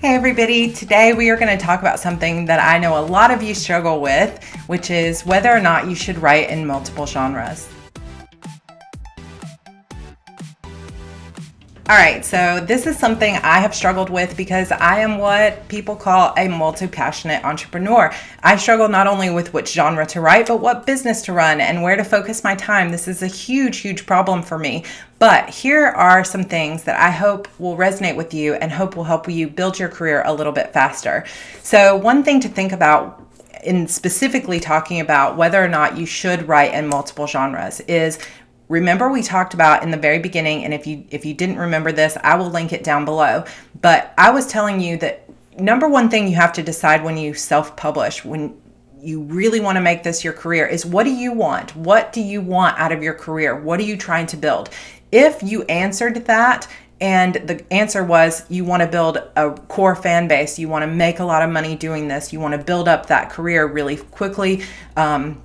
Hey everybody, today we are going to talk about something that I know a lot of you struggle with, which is whether or not you should write in multiple genres. All right, so this is something I have struggled with because I am what people call a multi-passionate entrepreneur. I struggle not only with which genre to write, but what business to run and where to focus my time. This is a huge problem for me. But here are some things that I hope will resonate with you and hope will help you build your career a little bit faster. So one thing to think about in specifically talking about whether or not you should write in multiple genres is, remember we talked about in the very beginning, and if you didn't remember this, I will link it down below. But I was telling you that number one thing you have to decide when you self-publish, when you really want to make this your career, is what do you want? What do you want out of your career? What are you trying to build? If you answered that and the answer was you want to build a core fan base, you want to make a lot of money doing this, you want to build up that career really quickly, and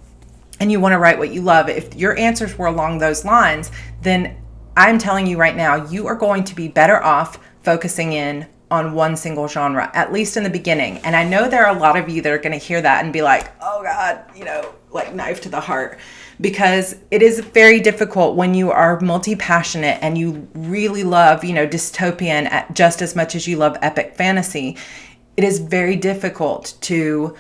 you want to write what you love, if your answers were along those lines, then I'm telling you right now, you are going to be better off focusing in on one single genre, at least in the beginning. And I know there are a lot of you that are going to hear that and be like, oh God, like knife to the heart, because it is very difficult when you are multi-passionate and you really love, dystopian just as much as you love epic fantasy. It is very difficult to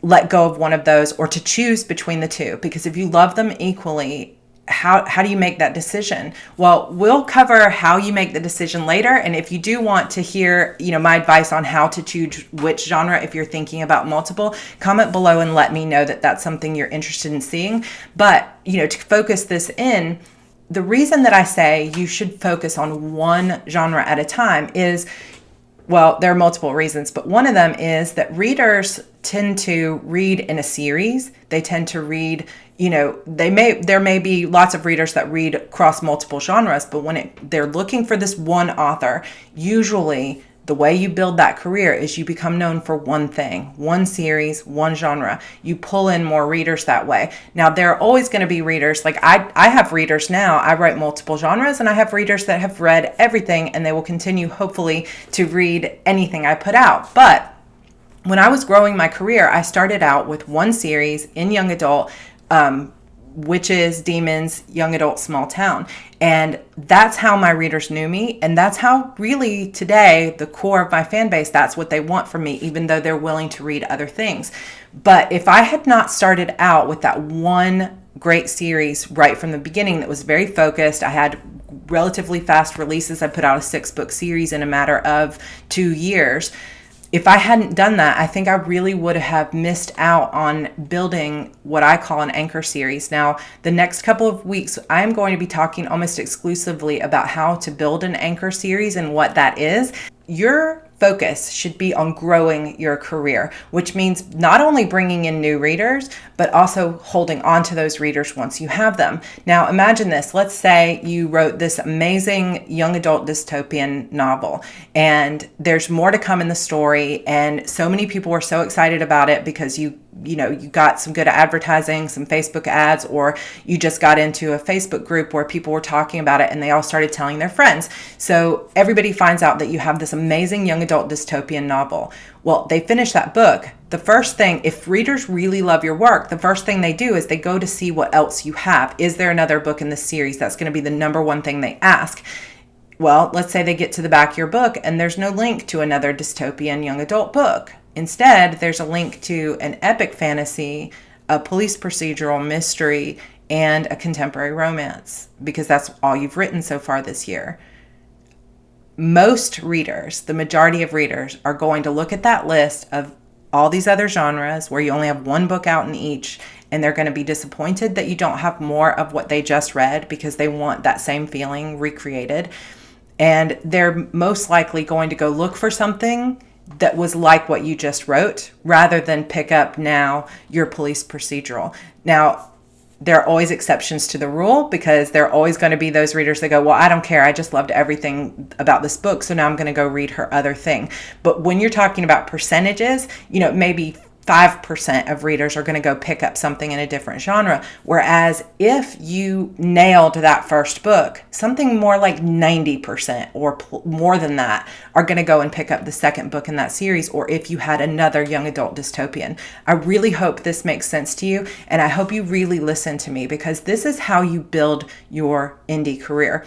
let go of one of those or to choose between the two, because if you love them equally, how do you make that decision? Well, we'll cover how you make the decision later. And if you do want to hear, my advice on how to choose which genre, if you're thinking about multiple, comment below and let me know that that's something you're interested in seeing. But, to focus this in, the reason that I say you should focus on one genre at a time is, well, there are multiple reasons, but one of them is that readers tend to read in a series. They tend to read, there may be lots of readers that read across multiple genres, but when they're looking for this one author, usually the way you build that career is you become known for one thing, one series, one genre. You pull in more readers that way. Now, there are always going to be readers, like I have readers now, I write multiple genres, and I have readers that have read everything, and they will continue, hopefully, to read anything I put out. But when I was growing my career, I started out with one series in young adult, Witches, Demons, Young Adult, Small Town. And that's how my readers knew me. And that's how really today, the core of my fan base, that's what they want from me, even though they're willing to read other things. But if I had not started out with that one great series right from the beginning that was very focused, I had relatively fast releases. I put out a 6-book series in a matter of 2 years. If I hadn't done that, I think I really would have missed out on building what I call an anchor series. Now, the next couple of weeks, I'm going to be talking almost exclusively about how to build an anchor series and what that is. Your focus should be on growing your career, which means not only bringing in new readers, but also holding on to those readers once you have them. Now, imagine this. Let's say you wrote this amazing young adult dystopian novel, and there's more to come in the story, and so many people were so excited about it because you got some good advertising, some Facebook ads, or you just got into a Facebook group where people were talking about it and they all started telling their friends. So everybody finds out that you have this amazing young adult dystopian novel. Well, they finish that book. The first thing, if readers really love your work, the first thing they do is they go to see what else you have. Is there another book in this series? That's going to be the number one thing they ask. Well, let's say they get to the back of your book and there's no link to another dystopian young adult book. Instead, there's a link to an epic fantasy, a police procedural mystery, and a contemporary romance, because that's all you've written so far this year. Most readers, the majority of readers, are going to look at that list of all these other genres where you only have one book out in each, and they're going to be disappointed that you don't have more of what they just read because they want that same feeling recreated. And they're most likely going to go look for something that was like what you just wrote, rather than pick up now your police procedural. Now, there are always exceptions to the rule, because there are always going to be those readers that go, well, I don't care, I just loved everything about this book, so now I'm going to go read her other thing. But when you're talking about percentages, maybe 5% of readers are going to go pick up something in a different genre. Whereas if you nailed that first book, something more like 90% or more than that are going to go and pick up the second book in that series, or if you had another young adult dystopian. I really hope this makes sense to you, and I hope you really listen to me, because this is how you build your indie career.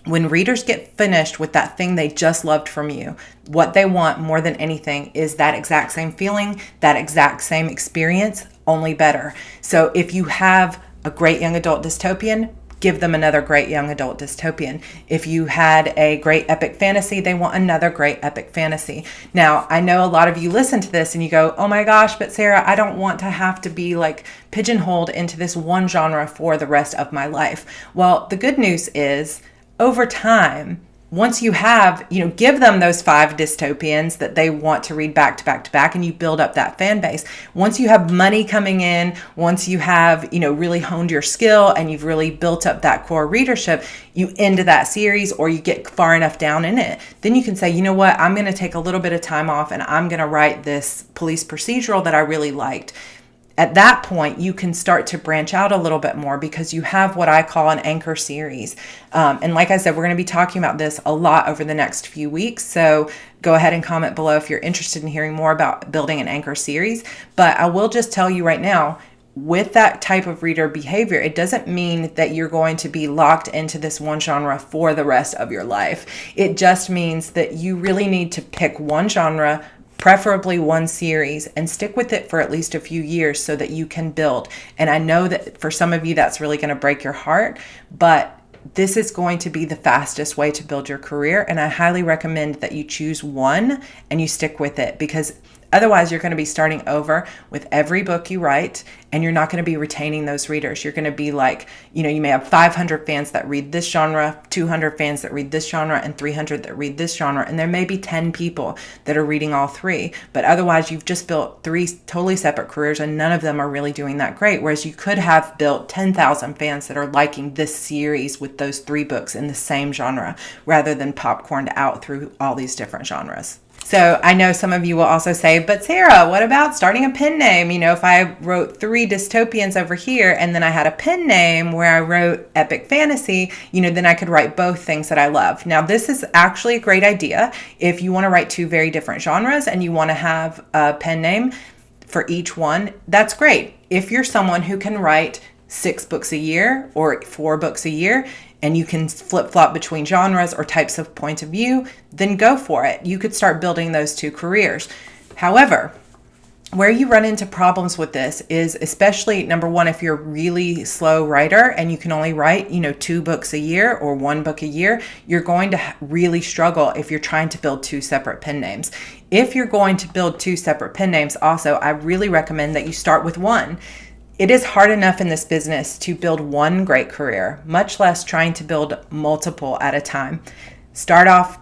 When readers get finished with that thing they just loved from you, what they want more than anything is that exact same feeling, that exact same experience, only better. So if you have a great young adult dystopian, give them another great young adult dystopian. If you had a great epic fantasy, they want another great epic fantasy. Now, I know a lot of you listen to this and you go, oh my gosh, but Sarah, I don't want to have to be like pigeonholed into this one genre for the rest of my life. Well, the good news is, over time, once you have, give them those 5 dystopians that they want to read back to back to back, and you build up that fan base. Once you have money coming in, once you have, really honed your skill and you've really built up that core readership, you end that series or you get far enough down in it. Then you can say, you know what, I'm going to take a little bit of time off and I'm going to write this police procedural that I really liked. At that point, you can start to branch out a little bit more because you have what I call an anchor series. And like I said, we're going to be talking about this a lot over the next few weeks. So go ahead and comment below if you're interested in hearing more about building an anchor series. But I will just tell you right now, with that type of reader behavior, it doesn't mean that you're going to be locked into this one genre for the rest of your life. It just means that you really need to pick one genre, preferably one series, and stick with it for at least a few years so that you can build. And I know that for some of you, that's really going to break your heart, but this is going to be the fastest way to build your career. And I highly recommend that you choose one and you stick with it, because otherwise you're going to be starting over with every book you write, and you're not going to be retaining those readers. You're going to be like, you may have 500 fans that read this genre, 200 fans that read this genre, and 300 that read this genre. And there may be 10 people that are reading all 3. But otherwise, you've just built 3 totally separate careers, and none of them are really doing that great. Whereas you could have built 10,000 fans that are liking this series with those 3 books in the same genre, rather than popcorned out through all these different genres. So I know some of you will also say, but Sarah, what about starting a pen name? If I wrote 3 dystopians over here and then I had a pen name where I wrote epic fantasy, then I could write both things that I love. Now, this is actually a great idea. If you want to write 2 very different genres and you want to have a pen name for each one, that's great. If you're someone who can write 6 books a year or 4 books a year, and you can flip-flop between genres or types of point of view, then go for it. You could start building those 2 careers. However, where you run into problems with this is, especially, number one, if you're a really slow writer and you can only write, 2 books a year or 1 book a year, you're going to really struggle if you're trying to build 2 separate pen names. If you're going to build 2 separate pen names also, I really recommend that you start with one. It is hard enough in this business to build one great career, much less trying to build multiple at a time. Start off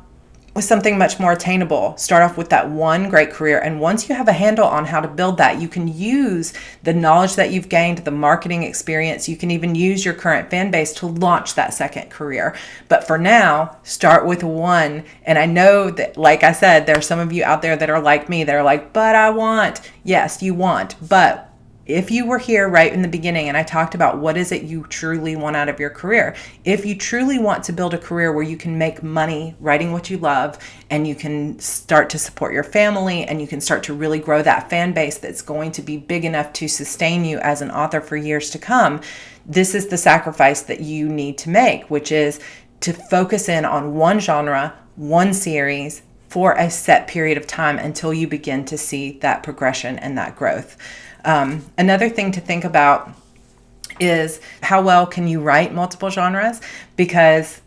with something much more attainable. Start off with that one great career. And once you have a handle on how to build that, you can use the knowledge that you've gained, the marketing experience. You can even use your current fan base to launch that second career. But for now, start with one. And I know that, like I said, there are some of you out there that are like me. They're like, but I want. Yes, you want. But if you were here right in the beginning and I talked about what is it you truly want out of your career, if you truly want to build a career where you can make money writing what you love, and you can start to support your family, and you can start to really grow that fan base that's going to be big enough to sustain you as an author for years to come, this is the sacrifice that you need to make, which is to focus in on one genre, one series, for a set period of time until you begin to see that progression and that growth. Another thing to think about is how well can you write multiple genres? Because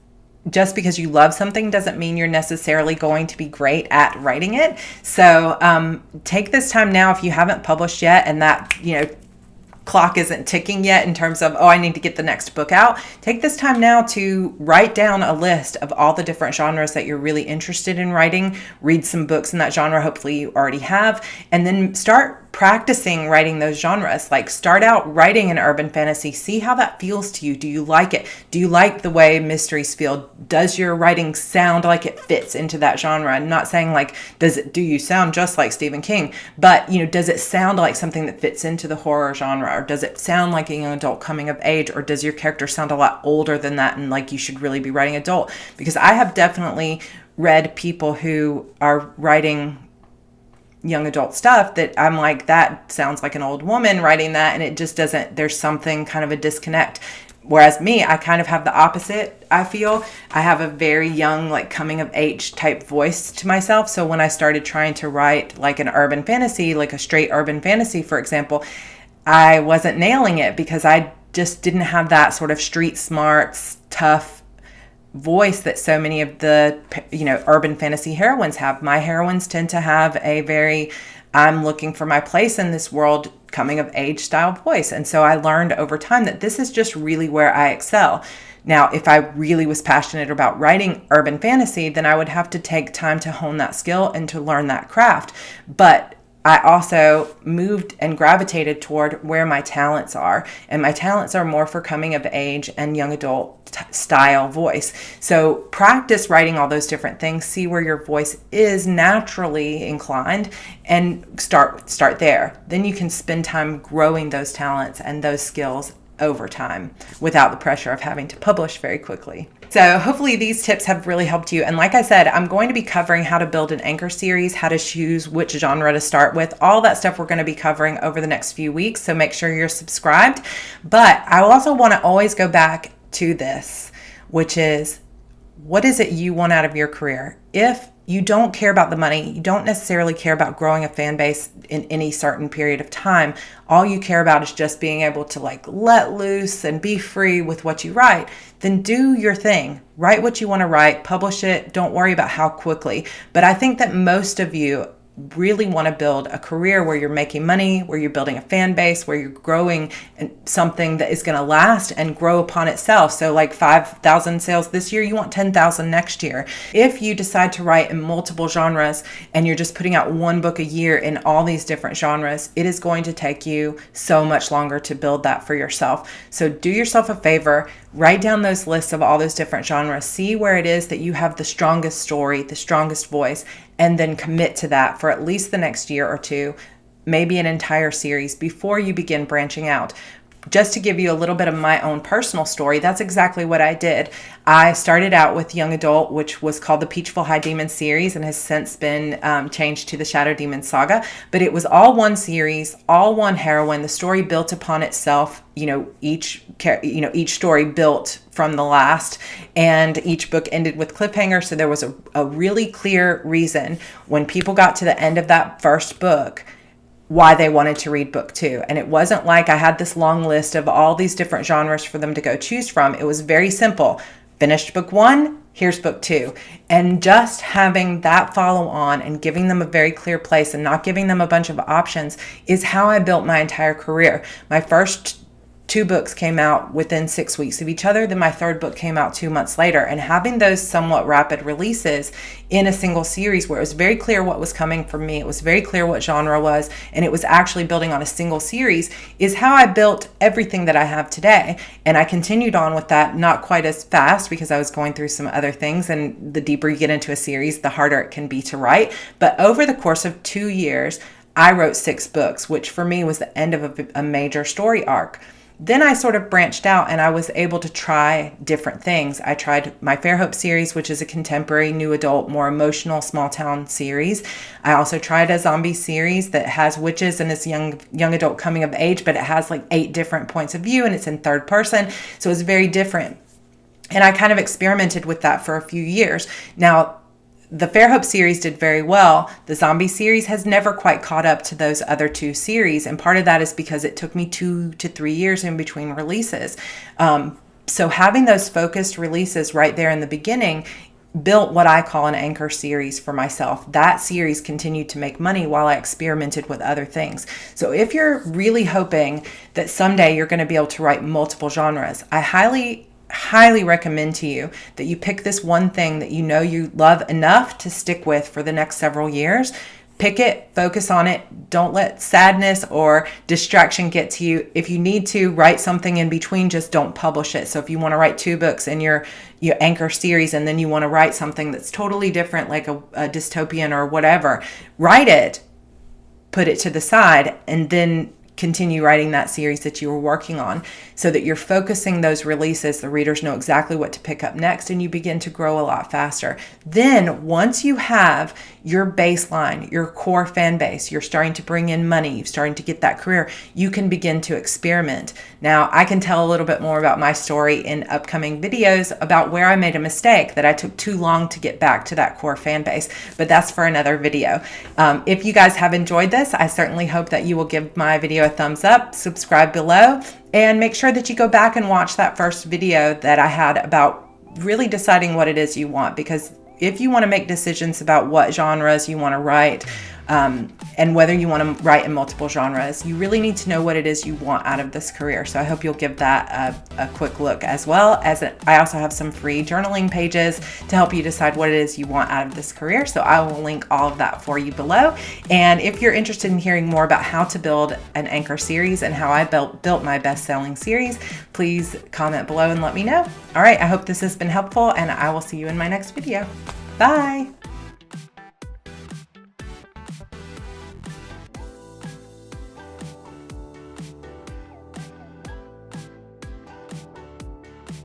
just because you love something doesn't mean you're necessarily going to be great at writing it. So take this time now, if you haven't published yet and that, clock isn't ticking yet in terms of, I need to get the next book out. Take this time now to write down a list of all the different genres that you're really interested in writing. Read some books in that genre, hopefully you already have, and then start practicing writing those genres. Like, start out writing an urban fantasy, see how that feels to you. Do you like it? Do you like the way mysteries feel? Does your writing sound like it fits into that genre? I'm not saying like, do you sound just like Stephen King, but does it sound like something that fits into the horror genre, or does it sound like a young adult coming of age, or does your character sound a lot older than that and like you should really be writing adult? Because I have definitely read people who are writing young adult stuff that I'm like, that sounds like an old woman writing that, and it just doesn't, there's something kind of a disconnect. Whereas me, I kind of have the opposite. I feel I have a very young, like coming of age type voice to myself. So when I started trying to write like an urban fantasy, like a straight urban fantasy, for example, I wasn't nailing it because I just didn't have that sort of street smarts, tough voice that so many of the urban fantasy heroines have. My heroines tend to have a very I'm looking for my place in this world coming of age style voice. And so I learned over time that this is just really where I excel. Now, if I really was passionate about writing urban fantasy, then I would have to take time to hone that skill and to learn that craft. But I also moved and gravitated toward where my talents are. And my talents are more for coming of age and young adult style voice. So practice writing all those different things, see where your voice is naturally inclined, and start there. Then you can spend time growing those talents and those skills over time without the pressure of having to publish very quickly. So hopefully these tips have really helped you. And like I said, I'm going to be covering how to build an anchor series, how to choose which genre to start with. All that stuff we're going to be covering over the next few weeks. So make sure you're subscribed. But I also want to always go back to this, which is, what is it you want out of your career? If you don't care about the money, you don't necessarily care about growing a fan base in any certain period of time, all you care about is just being able to like let loose and be free with what you write, then do your thing. Write what you want to write, publish it. Don't worry about how quickly. But I think that most of you really want to build a career where you're making money, where you're building a fan base, where you're growing something that is going to last and grow upon itself. So like 5,000 sales this year, you want 10,000 next year. If you decide to write in multiple genres and you're just putting out one book a year in all these different genres, it is going to take you so much longer to build that for yourself. So do yourself a favor, write down those lists of all those different genres, see where it is that you have the strongest story, the strongest voice, and then commit to that for at least the next year or two, maybe an entire series before you begin branching out. Just to give you a little bit of my own personal story, that's exactly what I did. I started out with young adult, which was called the Peachful High Demon series and has since been changed to the Shadow Demon Saga. But it was all one series, all one heroine. The story built upon itself. Each story built from the last, and each book ended with cliffhanger. So there was a really clear reason when people got to the end of that first book why they wanted to read book 2. And it wasn't like I had this long list of all these different genres for them to go choose from. It was very simple. Finished book 1, here's book 2. And just having that follow on and giving them a very clear place and not giving them a bunch of options is how I built my entire career. My first 2 books came out within 6 weeks of each other. Then my third book came out 2 months later. And having those somewhat rapid releases in a single series where it was very clear what was coming from me, it was very clear what genre was, and it was actually building on a single series is how I built everything that I have today. And I continued on with that, not quite as fast because I was going through some other things. And the deeper you get into a series, the harder it can be to write. But over the course of 2 years, I wrote 6 books, which for me was the end of a major story arc. Then I sort of branched out and I was able to try different things. I tried my Fairhope series, which is a contemporary, new adult, more emotional, small town series. I also tried a zombie series that has witches and is young adult coming of age, but it has like 8 different points of view and it's in third person. So it's very different. And I kind of experimented with that for a few years. Now, the Fairhope series did very well. The zombie series has never quite caught up to those other 2 series. And part of that is because it took me 2 to 3 years in between releases. So having those focused releases right there in the beginning built what I call an anchor series for myself. That series continued to make money while I experimented with other things. So if you're really hoping that someday you're going to be able to write multiple genres, I highly recommend to you that you pick this one thing that you know you love enough to stick with for the next several years. Pick it, focus on it. Don't let sadness or distraction get to you. If you need to write something in between, just don't publish it. So if you want to write 2 books in your anchor series, and then you want to write something that's totally different, like a dystopian or whatever, write it, put it to the side, and then continue writing that series that you were working on, so that you're focusing those releases. The readers know exactly what to pick up next, and you begin to grow a lot faster. Then once you have your baseline, your core fan base, you're starting to bring in money, you're starting to get that career, you can begin to experiment. Now, I can tell a little bit more about my story in upcoming videos about where I made a mistake, that I took too long to get back to that core fan base, but that's for another video. If you guys have enjoyed this, I certainly hope that you will give my video a thumbs up, subscribe below, and make sure that you go back and watch that first video that I had about really deciding what it is you want. Because if you want to make decisions about what genres you want to write, and whether you want to write in multiple genres, you really need to know what it is you want out of this career. So I hope you'll give that a quick look, as well as I also have some free journaling pages to help you decide what it is you want out of this career. So I will link all of that for you below. And if you're interested in hearing more about how to build an anchor series and how I built my best-selling series, please comment below and let me know. All right, I hope this has been helpful, and I will see you in my next video. Bye.